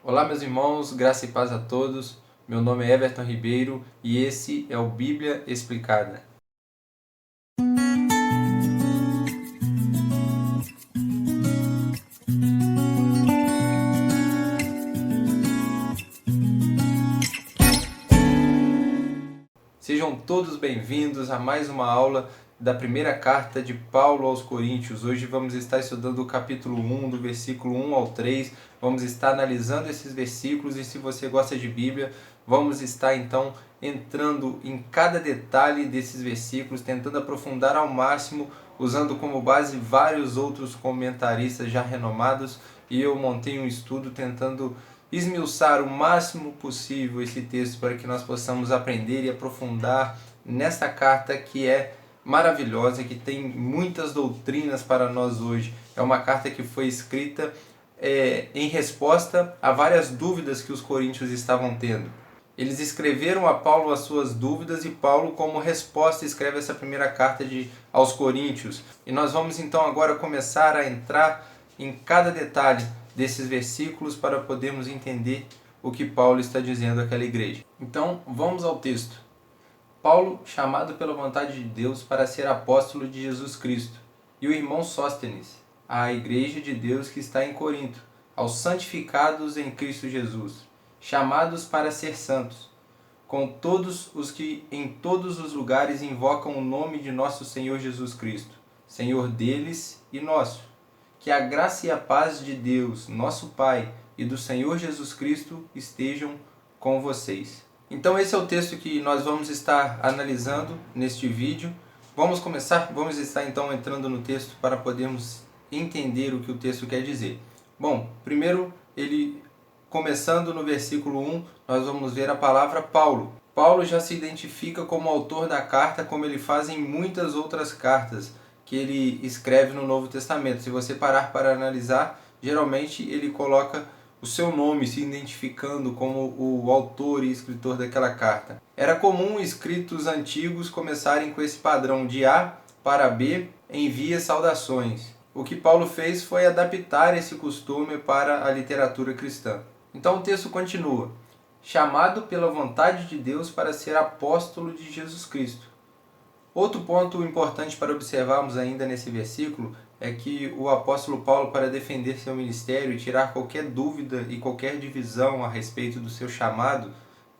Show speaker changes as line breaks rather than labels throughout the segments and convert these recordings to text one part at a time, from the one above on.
Olá, meus irmãos, graça e paz a todos. Meu nome é Everton Ribeiro e esse é o Bíblia Explicada. Sejam todos bem-vindos a mais uma aula da primeira carta de Paulo aos Coríntios. Hoje vamos estar estudando o capítulo 1, do versículo 1 ao 3. Vamos estar analisando esses versículos e, se você gosta de Bíblia, vamos estar então entrando em cada detalhe desses versículos, tentando aprofundar ao máximo, usando como base vários outros comentaristas já renomados, e eu montei um estudo tentando esmiuçar o máximo possível esse texto para que nós possamos aprender e aprofundar nessa carta que é maravilhosa, que tem muitas doutrinas para nós hoje. É uma carta que foi escrita em resposta a várias dúvidas que os coríntios estavam tendo. Eles escreveram a Paulo as suas dúvidas e Paulo, como resposta, escreve essa primeira carta aos Coríntios. E nós vamos então agora começar a entrar em cada detalhe desses versículos para podermos entender o que Paulo está dizendo àquela igreja. Então, vamos ao texto. Paulo, chamado pela vontade de Deus para ser apóstolo de Jesus Cristo, e o irmão Sóstenes, à igreja de Deus que está em Corinto, aos santificados em Cristo Jesus, chamados para ser santos, com todos os que em todos os lugares invocam o nome de nosso Senhor Jesus Cristo, Senhor deles e nosso. Que a graça e a paz de Deus, nosso Pai, e do Senhor Jesus Cristo estejam com vocês. Então esse é o texto que nós vamos estar analisando neste vídeo. Vamos estar então entrando no texto para podermos entender o que o texto quer dizer. Bom, primeiro começando no versículo 1, nós vamos ver a palavra Paulo. Paulo já se identifica como autor da carta, como ele faz em muitas outras cartas que ele escreve no Novo Testamento. Se você parar para analisar, geralmente ele coloca o seu nome, se identificando como o autor e escritor daquela carta. Era comum escritos antigos começarem com esse padrão de A para B, envia saudações. O que Paulo fez foi adaptar esse costume para a literatura cristã. Então o texto continua: chamado pela vontade de Deus para ser apóstolo de Jesus Cristo. Outro ponto importante para observarmos ainda nesse versículo é que o apóstolo Paulo, para defender seu ministério e tirar qualquer dúvida e qualquer divisão a respeito do seu chamado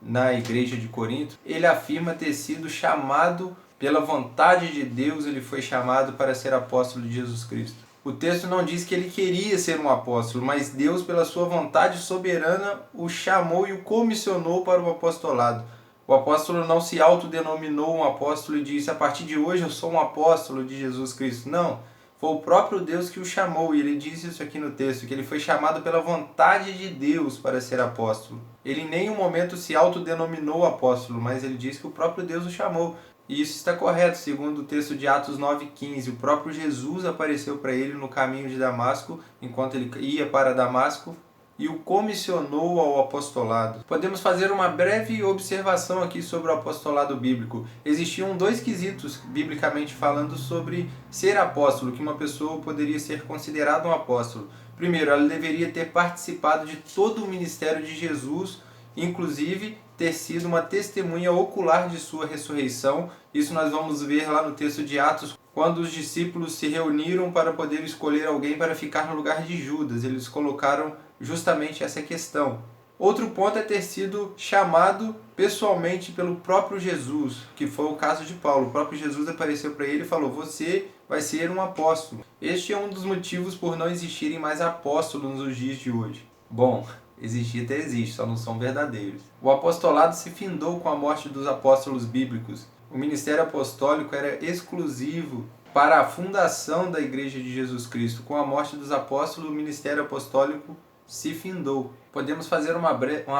na igreja de Corinto, ele afirma ter sido chamado pela vontade de Deus, ele foi chamado para ser apóstolo de Jesus Cristo. O texto não diz que ele queria ser um apóstolo, mas Deus, pela sua vontade soberana, o chamou e o comissionou para o apostolado. O apóstolo não se autodenominou um apóstolo e disse: a partir de hoje eu sou um apóstolo de Jesus Cristo. Não, foi o próprio Deus que o chamou, e ele diz isso aqui no texto, que ele foi chamado pela vontade de Deus para ser apóstolo. Ele em nenhum momento se autodenominou apóstolo, mas ele diz que o próprio Deus o chamou. E isso está correto, segundo o texto de Atos 9,15. O próprio Jesus apareceu para ele no caminho de Damasco, enquanto ele ia para Damasco, e o comissionou ao apostolado. Podemos fazer uma breve observação aqui sobre o apostolado bíblico. Existiam dois quesitos, biblicamente falando, sobre ser apóstolo, que uma pessoa poderia ser considerada um apóstolo. Primeiro, ela deveria ter participado de todo o ministério de Jesus, inclusive ter sido uma testemunha ocular de sua ressurreição. Isso nós vamos ver lá no texto de Atos, quando os discípulos se reuniram para poder escolher alguém para ficar no lugar de Judas. Eles colocaram justamente essa questão. Outro ponto é ter sido chamado pessoalmente pelo próprio Jesus, que foi o caso de Paulo. O próprio Jesus apareceu para ele e falou: você vai ser um apóstolo. Este é um dos motivos por não existirem mais apóstolos nos dias de hoje. Bom, existir até existe, só não são verdadeiros. O apostolado se findou com a morte dos apóstolos bíblicos. O ministério apostólico era exclusivo para a fundação da Igreja de Jesus Cristo. Com a morte dos apóstolos, o ministério apostólico se findou. Podemos fazer uma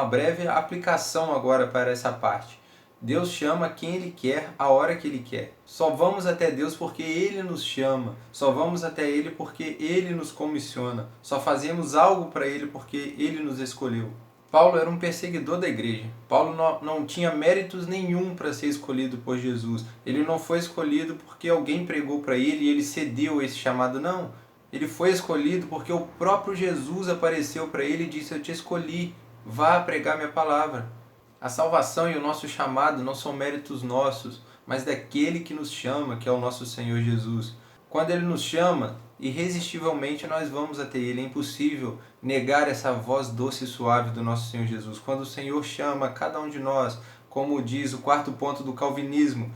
breve aplicação agora para essa parte. Deus chama quem Ele quer, a hora que Ele quer. Só vamos até Deus porque Ele nos chama. Só vamos até Ele porque Ele nos comissiona. Só fazemos algo para Ele porque Ele nos escolheu. Paulo era um perseguidor da igreja. Paulo não tinha méritos nenhum para ser escolhido por Jesus. Ele não foi escolhido porque alguém pregou para ele e ele cedeu esse chamado. Não. Ele foi escolhido porque o próprio Jesus apareceu para ele e disse: eu te escolhi, vá pregar minha palavra. A salvação e o nosso chamado não são méritos nossos, mas daquele que nos chama, que é o nosso Senhor Jesus. Quando Ele nos chama, irresistivelmente nós vamos até Ele. É impossível negar essa voz doce e suave do nosso Senhor Jesus. Quando o Senhor chama cada um de nós, como diz o quarto ponto do calvinismo,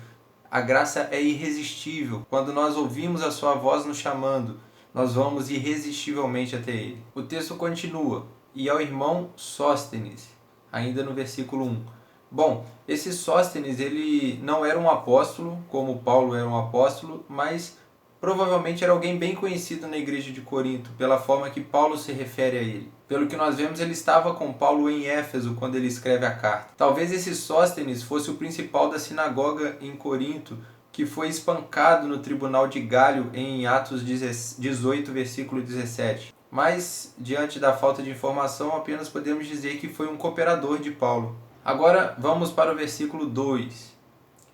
a graça é irresistível. Quando nós ouvimos a sua voz nos chamando, nós vamos irresistivelmente até Ele. O texto continua: e ao irmão Sóstenes, ainda no versículo 1. Bom, esse Sóstenes, ele não era um apóstolo, como Paulo era um apóstolo, mas provavelmente era alguém bem conhecido na igreja de Corinto, pela forma que Paulo se refere a ele. Pelo que nós vemos, ele estava com Paulo em Éfeso quando ele escreve a carta. Talvez esse Sóstenes fosse o principal da sinagoga em Corinto, que foi espancado no tribunal de Gálio em Atos 18, versículo 17. Mas, diante da falta de informação, apenas podemos dizer que foi um cooperador de Paulo. Agora, vamos para o versículo 2.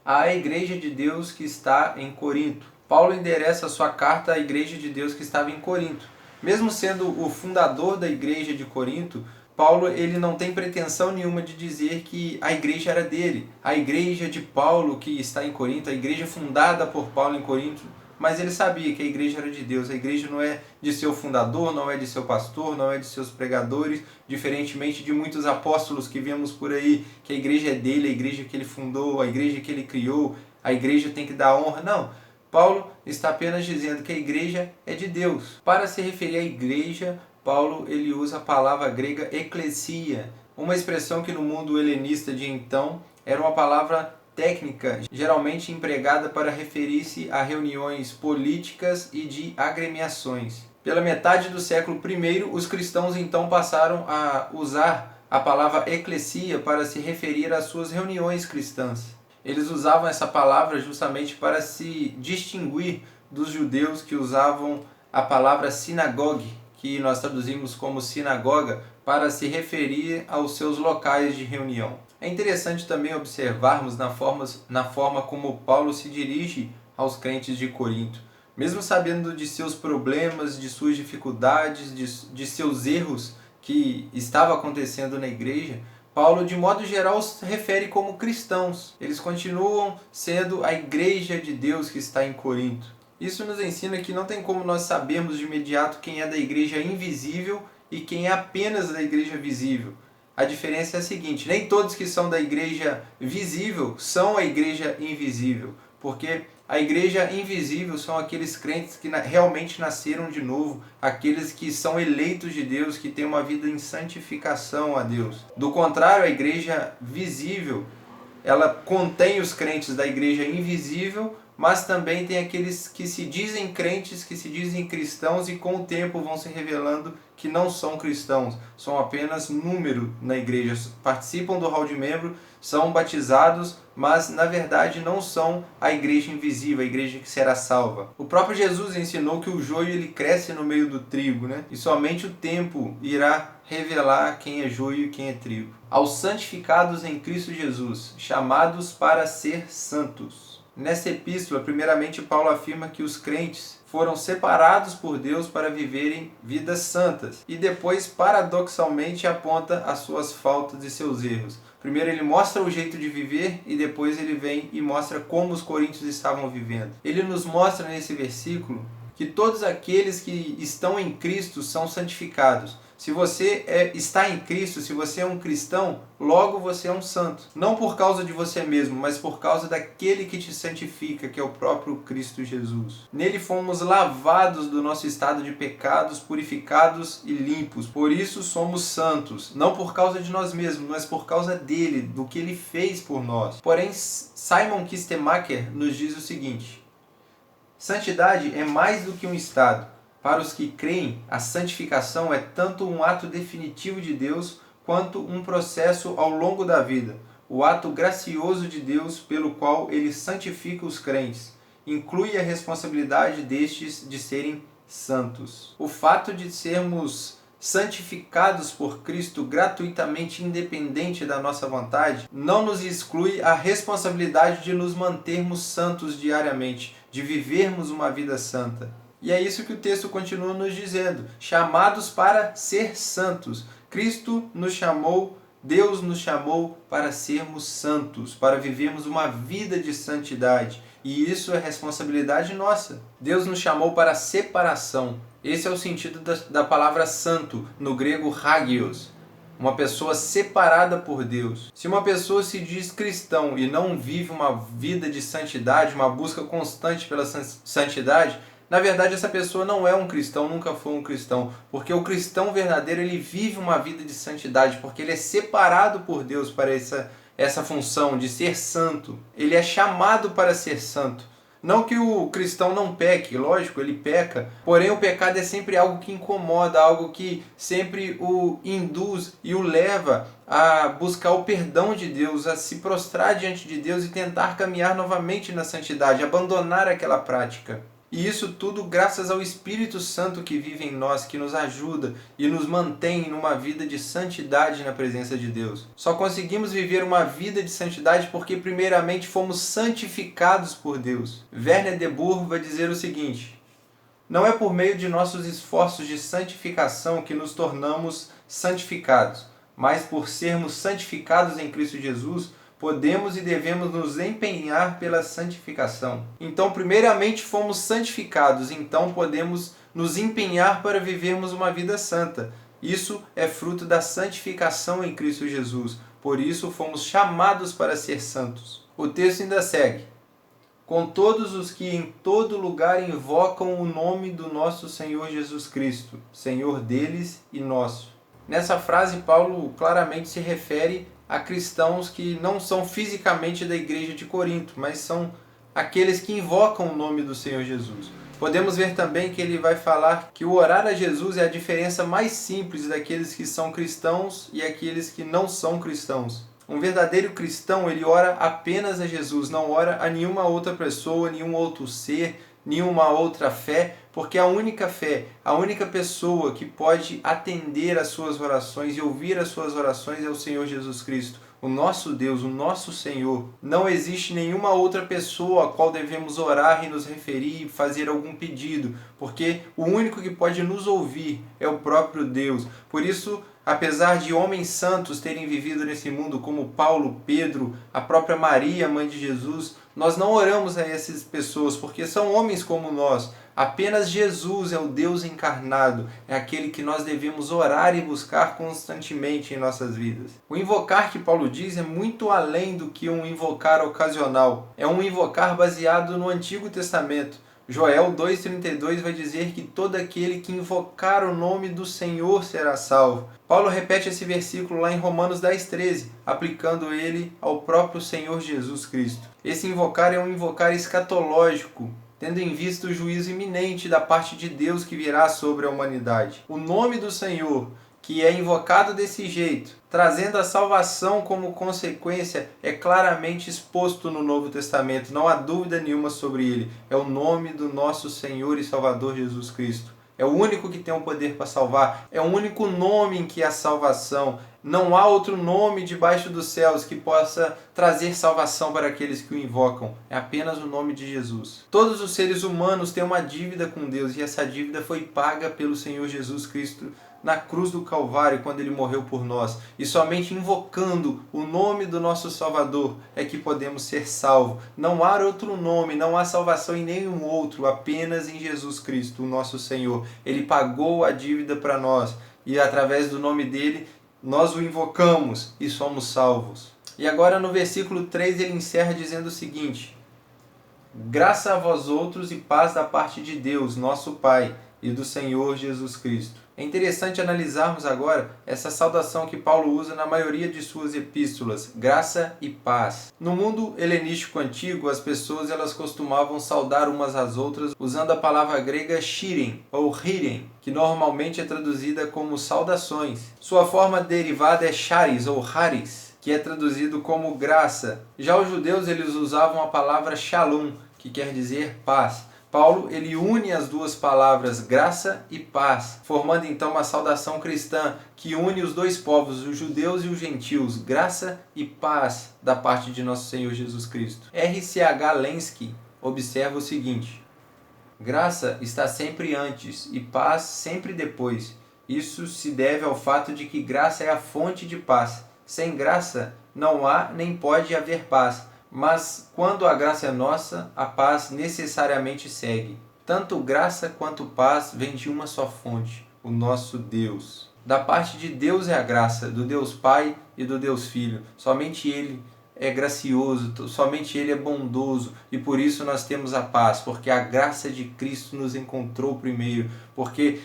À igreja de Deus que está em Corinto. Paulo endereça sua carta à igreja de Deus que estava em Corinto. Mesmo sendo o fundador da igreja de Corinto, Paulo ele não tem pretensão nenhuma de dizer que a igreja era dele. A igreja de Paulo que está em Corinto, a igreja fundada por Paulo em Corinto, mas ele sabia que a igreja era de Deus. A igreja não é de seu fundador, não é de seu pastor, não é de seus pregadores, diferentemente de muitos apóstolos que vemos por aí, que a igreja é dele, a igreja que ele fundou, a igreja que ele criou, a igreja tem que dar honra. Não. Paulo está apenas dizendo que a igreja é de Deus. Para se referir à igreja, Paulo ele usa a palavra grega eklesia, uma expressão que no mundo helenista de então era uma palavra técnica, geralmente empregada para referir-se a reuniões políticas e de agremiações. Pela metade do século I, os cristãos então passaram a usar a palavra eclesia para se referir às suas reuniões cristãs. Eles usavam essa palavra justamente para se distinguir dos judeus que usavam a palavra sinagogue, que nós traduzimos como sinagoga, para se referir aos seus locais de reunião. É interessante também observarmos na forma como Paulo se dirige aos crentes de Corinto. Mesmo sabendo de seus problemas, de suas dificuldades, de seus erros que estavam acontecendo na igreja, Paulo, de modo geral, se refere como cristãos. Eles continuam sendo a igreja de Deus que está em Corinto. Isso nos ensina que não tem como nós sabermos de imediato quem é da igreja invisível e quem é apenas da igreja visível. A diferença é a seguinte: nem todos que são da igreja visível são a igreja invisível, porque a igreja invisível são aqueles crentes que realmente nasceram de novo, aqueles que são eleitos de Deus, que têm uma vida em santificação a Deus. Do contrário, a igreja visível, ela contém os crentes da igreja invisível, mas também tem aqueles que se dizem crentes, que se dizem cristãos e com o tempo vão se revelando que não são cristãos, são apenas número na igreja, participam do hall de membro, são batizados, mas na verdade não são a igreja invisível, a igreja que será salva. O próprio Jesus ensinou que o joio ele cresce no meio do trigo, né? E somente o tempo irá revelar quem é joio e quem é trigo. Aos santificados em Cristo Jesus, chamados para ser santos. Nessa epístola, primeiramente Paulo afirma que os crentes foram separados por Deus para viverem vidas santas. E depois, paradoxalmente, aponta as suas faltas e seus erros. Primeiro ele mostra o jeito de viver e depois ele vem e mostra como os coríntios estavam vivendo. Ele nos mostra nesse versículo que todos aqueles que estão em Cristo são santificados. Se você está em Cristo, se você é um cristão, logo você é um santo. Não por causa de você mesmo, mas por causa daquele que te santifica, que é o próprio Cristo Jesus. Nele fomos lavados do nosso estado de pecados, purificados e limpos. Por isso somos santos. Não por causa de nós mesmos, mas por causa dele, do que ele fez por nós. Porém, Simon Kistemaker nos diz o seguinte: santidade é mais do que um estado. Para os que creem, a santificação é tanto um ato definitivo de Deus, quanto um processo ao longo da vida, o ato gracioso de Deus pelo qual ele santifica os crentes. Inclui a responsabilidade destes de serem santos. O fato de sermos santificados por Cristo gratuitamente, independente da nossa vontade, não nos exclui a responsabilidade de nos mantermos santos diariamente, de vivermos uma vida santa. E é isso que o texto continua nos dizendo, chamados para ser santos. Cristo nos chamou, Deus nos chamou para sermos santos, para vivermos uma vida de santidade. E isso é responsabilidade nossa. Deus nos chamou para separação. Esse é o sentido da palavra santo, no grego hagios. Uma pessoa separada por Deus. Se uma pessoa se diz cristão e não vive uma vida de santidade, uma busca constante pela santidade, na verdade essa pessoa não é um cristão, nunca foi um cristão. Porque o cristão verdadeiro, ele vive uma vida de santidade, porque ele é separado por Deus para essa função de ser santo. Ele é chamado para ser santo. Não que o cristão não peque, lógico, ele peca, porém o pecado é sempre algo que incomoda, algo que sempre o induz e o leva a buscar o perdão de Deus, a se prostrar diante de Deus e tentar caminhar novamente na santidade, abandonar aquela prática. E isso tudo graças ao Espírito Santo que vive em nós, que nos ajuda e nos mantém numa vida de santidade na presença de Deus. Só conseguimos viver uma vida de santidade porque primeiramente fomos santificados por Deus. Werner de Boer vai dizer o seguinte: não é por meio de nossos esforços de santificação que nos tornamos santificados, mas por sermos santificados em Cristo Jesus, podemos e devemos nos empenhar pela santificação. Então, primeiramente fomos santificados, então podemos nos empenhar para vivermos uma vida santa. Isso é fruto da santificação em Cristo Jesus. Por isso fomos chamados para ser santos. O texto ainda segue: com todos os que em todo lugar invocam o nome do nosso Senhor Jesus Cristo, Senhor deles e nosso. Nessa frase, Paulo claramente se refere a cristãos que não são fisicamente da igreja de Corinto, mas são aqueles que invocam o nome do Senhor Jesus. Podemos ver também que ele vai falar que o orar a Jesus é a diferença mais simples daqueles que são cristãos e aqueles que não são cristãos. Um verdadeiro cristão, ele ora apenas a Jesus, não ora a nenhuma outra pessoa, nenhum outro ser, nenhuma outra fé, porque a única fé, a única pessoa que pode atender às suas orações e ouvir as suas orações é o Senhor Jesus Cristo, o nosso Deus, o nosso Senhor. Não existe nenhuma outra pessoa a qual devemos orar e nos referir e fazer algum pedido, porque o único que pode nos ouvir é o próprio Deus. Por isso, apesar de homens santos terem vivido nesse mundo, como Paulo, Pedro, a própria Maria, mãe de Jesus, nós não oramos a essas pessoas, porque são homens como nós. Apenas Jesus é o Deus encarnado, é aquele que nós devemos orar e buscar constantemente em nossas vidas. O invocar que Paulo diz é muito além do que um invocar ocasional. É um invocar baseado no Antigo Testamento. Joel 2,32 vai dizer que todo aquele que invocar o nome do Senhor será salvo. Paulo repete esse versículo lá em Romanos 10,13, aplicando ele ao próprio Senhor Jesus Cristo. Esse invocar é um invocar escatológico, tendo em vista o juízo iminente da parte de Deus que virá sobre a humanidade. O nome do Senhor, que é invocado desse jeito, trazendo a salvação como consequência, é claramente exposto no Novo Testamento, não há dúvida nenhuma sobre ele. É o nome do nosso Senhor e Salvador Jesus Cristo. É o único que tem o poder para salvar, é o único nome em que há salvação. Não há outro nome debaixo dos céus que possa trazer salvação para aqueles que o invocam. É apenas o nome de Jesus. Todos os seres humanos têm uma dívida com Deus e essa dívida foi paga pelo Senhor Jesus Cristo na cruz do Calvário, quando ele morreu por nós. E somente invocando o nome do nosso Salvador é que podemos ser salvos. Não há outro nome, não há salvação em nenhum outro, apenas em Jesus Cristo, o nosso Senhor. Ele pagou a dívida para nós e através do nome dele nós o invocamos e somos salvos. E agora no versículo 3 ele encerra dizendo o seguinte: graça a vós outros e paz da parte de Deus, nosso Pai, e do Senhor Jesus Cristo. É interessante analisarmos agora essa saudação que Paulo usa na maioria de suas epístolas, graça e paz. No mundo helenístico antigo, as pessoas elas costumavam saudar umas às outras usando a palavra grega shiren ou hiren, que normalmente é traduzida como saudações. Sua forma derivada é charis ou haris, que é traduzido como graça. Já os judeus eles usavam a palavra shalom, que quer dizer paz. Paulo ele une as duas palavras graça e paz, formando então uma saudação cristã que une os dois povos, os judeus e os gentios, graça e paz da parte de nosso Senhor Jesus Cristo. R.C.H. Lenski observa o seguinte: Graça está sempre antes e paz sempre depois. Isso se deve ao fato de que graça é a fonte de paz. Sem graça não há nem pode haver paz, mas quando a graça é nossa, a paz necessariamente segue. Tanto graça quanto paz vem de uma só fonte, o nosso Deus. Da parte de Deus é a graça, do Deus Pai e do Deus Filho. Somente Ele é gracioso, somente Ele é bondoso, e por isso nós temos a paz, porque a graça de Cristo nos encontrou primeiro, porque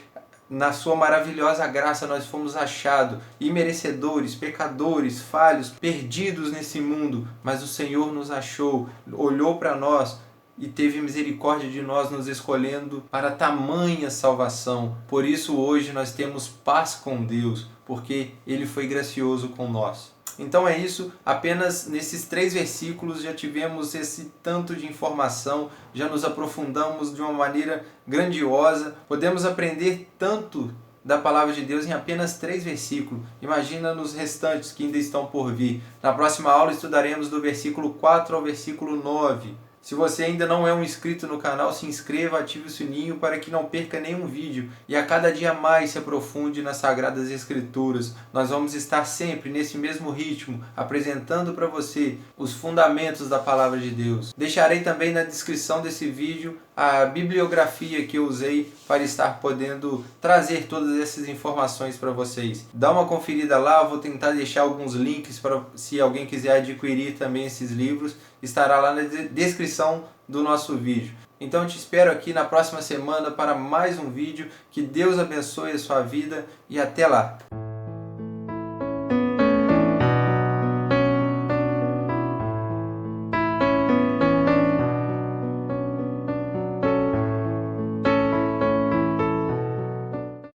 na sua maravilhosa graça nós fomos achados, imerecedores, pecadores, falhos, perdidos nesse mundo, mas o Senhor nos achou, olhou para nós e teve misericórdia de nós, nos escolhendo para tamanha salvação. Por isso hoje nós temos paz com Deus, porque Ele foi gracioso com nós. Então é isso, apenas nesses 3 versículos já tivemos esse tanto de informação, já nos aprofundamos de uma maneira grandiosa, podemos aprender tanto da palavra de Deus em apenas 3 versículos. Imagina nos restantes que ainda estão por vir. Na próxima aula estudaremos do versículo 4 ao versículo 9. Se você ainda não é um inscrito no canal, se inscreva, ative o sininho para que não perca nenhum vídeo e a cada dia mais se aprofunde nas Sagradas Escrituras. Nós vamos estar sempre nesse mesmo ritmo, apresentando para você os fundamentos da Palavra de Deus. Deixarei também na descrição desse vídeo a bibliografia que eu usei para estar podendo trazer todas essas informações para vocês. Dá uma conferida lá, eu vou tentar deixar alguns links para se alguém quiser adquirir também esses livros, estará lá na descrição do nosso vídeo. Então eu te espero aqui na próxima semana para mais um vídeo. Que Deus abençoe a sua vida e até lá!